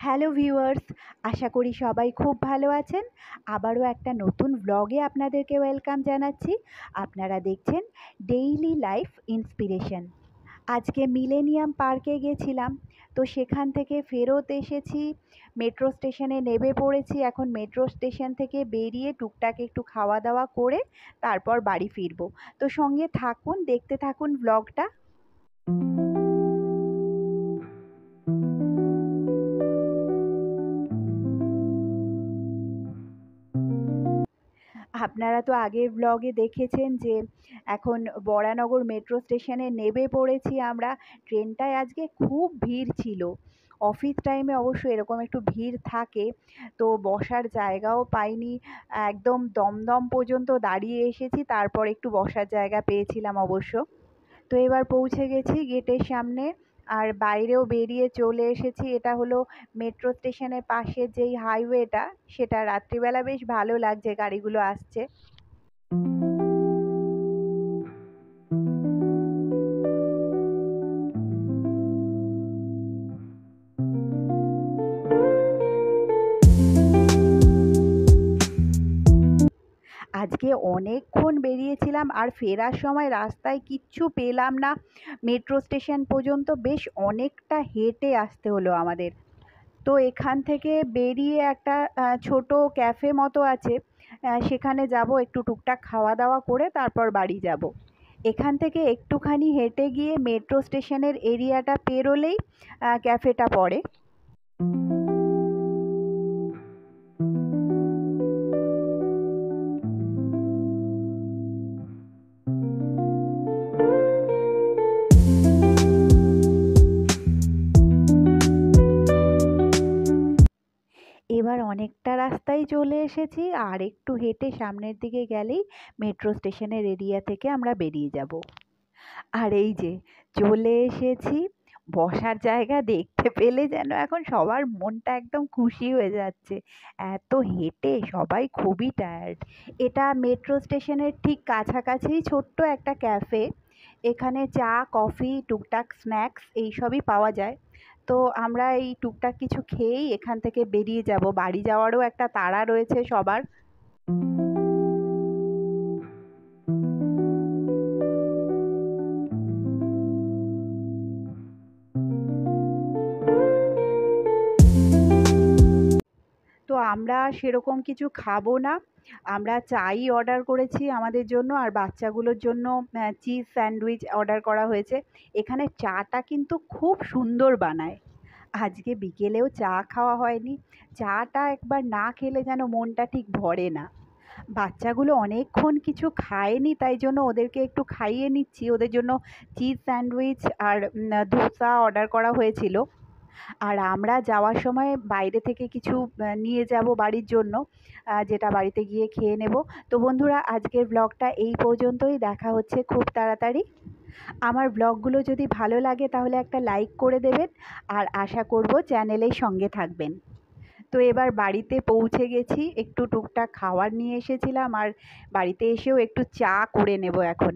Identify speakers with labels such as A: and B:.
A: Hello viewers, আশা করি সবাই খুব ভালো আছেন। আবারও একটা নতুন ব্লগে আপনাদেরকে ওয়েলকাম জানাচ্ছি। আপনারা দেখছেন ডেইলি লাইফ ইন্সপিরেশন। আজকে মিলেনিয়াম পার্কে গেছিলাম, তো সেখান থেকে ফেরত এসেছি। মেট্রো স্টেশনে নেমে পড়েছি। এখন মেট্রো স্টেশন থেকে বেরিয়ে টুকটাক একটু খাওয়া দাওয়া করে তারপর বাড়ি ফিরবো। তো সঙ্গে থাকুন, দেখতে থাকুন ব্লগটা। আপনারা তো আগের ব্লগে দেখেছেন যে এখন বরানগর মেট্রো স্টেশনে নেমে পড়েছি আমরা। ট্রেনটায় আজকে খুব ভিড় ছিল। অফিস টাইমে অবশ্য এরকম একটু ভিড় থাকে। তো বসার জায়গাও পাইনি, একদম দমদম পর্যন্ত দাঁড়িয়ে এসেছি, তারপর একটু বসার জায়গা পেয়েছিলাম অবশ্য। তো এবার পৌঁছে গেছি গেটের সামনে, আর বাইরেও বেরিয়ে চলে এসেছি। এটা হলো মেট্রো স্টেশনের পাশে যেই হাইওয়েটা, সেটা রাত্রিবেলা বেশ ভালো লাগছে, গাড়িগুলো আসছে। আজকে অনেকক্ষণ বেরিয়েছিলাম, আর ফেরার সময় রাস্তায় কিচ্ছু পেলাম না। মেট্রো স্টেশন পর্যন্ত বেশ অনেকটা হেঁটে আসতে হলো আমাদের। তো এখান থেকে বেরিয়ে একটা ছোট ক্যাফে মতো আছে, সেখানে যাব, একটু টুকটাক খাওয়া দাওয়া করে তারপর বাড়ি যাব। এখান থেকে একটুখানি হেঁটে গিয়ে মেট্রো স্টেশনের এরিয়াটা পেরোলেই ক্যাফেটা পড়ে। এবার অনেকটা রাস্তায় চলে এসেছি, আর একটু হেঁটে সামনের দিকে গেলেই মেট্রো স্টেশনের এরিয়া থেকে আমরা বেরিয়ে যাব। আর এই যে চলে এসেছি। বসার জায়গা দেখতে পেলে যেন এখন সবার মনটা একদম খুশি হয়ে যাচ্ছে। এত হেঁটে সবাই খুবই টায়ার্ড। এটা মেট্রো স্টেশনের ঠিক কাছাকাছি ছোট্ট একটা ক্যাফে। এখানে চা, কফি, টুকটাক স্ন্যাক্স এইসবই পাওয়া যায়। তো আমরা এই টুকটাক কিছু খেয়েই এখান থেকে বেরিয়ে যাব। বাড়ি যাওয়ারও একটা তাড়া রয়েছে সবার। তো আমরা সেরকম কিছু খাবো না। আমরা চাই অর্ডার করেছি আমাদের জন্য, আর বাচ্চাগুলোর জন্য চিজ স্যান্ডউইচ অর্ডার করা হয়েছে। এখানে চাটা কিন্তু খুব সুন্দর বানায়। আজকে বিকেলেও চা খাওয়া হয়নি। চাটা একবার না খেলে যেন মনটা ঠিক ভরে না। বাচ্চাগুলো অনেকক্ষণ কিছু খায়নি, তাই জন্য ওদেরকে একটু খাইয়ে নিচ্ছি। ওদের জন্য চিজ স্যান্ডউইচ আর ধোসা অর্ডার করা হয়েছিল। আর আমরা যাওয়ার সময় বাইরে থেকে কিছু নিয়ে যাব বাড়ির জন্য, যেটা বাড়িতে গিয়ে খেয়ে নেব। তো বন্ধুরা, আজকের ব্লগটা এই পর্যন্তই। দেখা হচ্ছে খুব তাড়াতাড়ি। আমার ব্লগগুলো যদি ভালো লাগে তাহলে একটা লাইক করে দেবেন, আর আশা করব চ্যানেলের সঙ্গে থাকবেন। তো এবার বাড়িতে পৌঁছে গেছি। একটু টুকটাক খাবার নিয়ে এসেছিলাম, আর বাড়িতে এসেও একটু চা করে নেব এখন।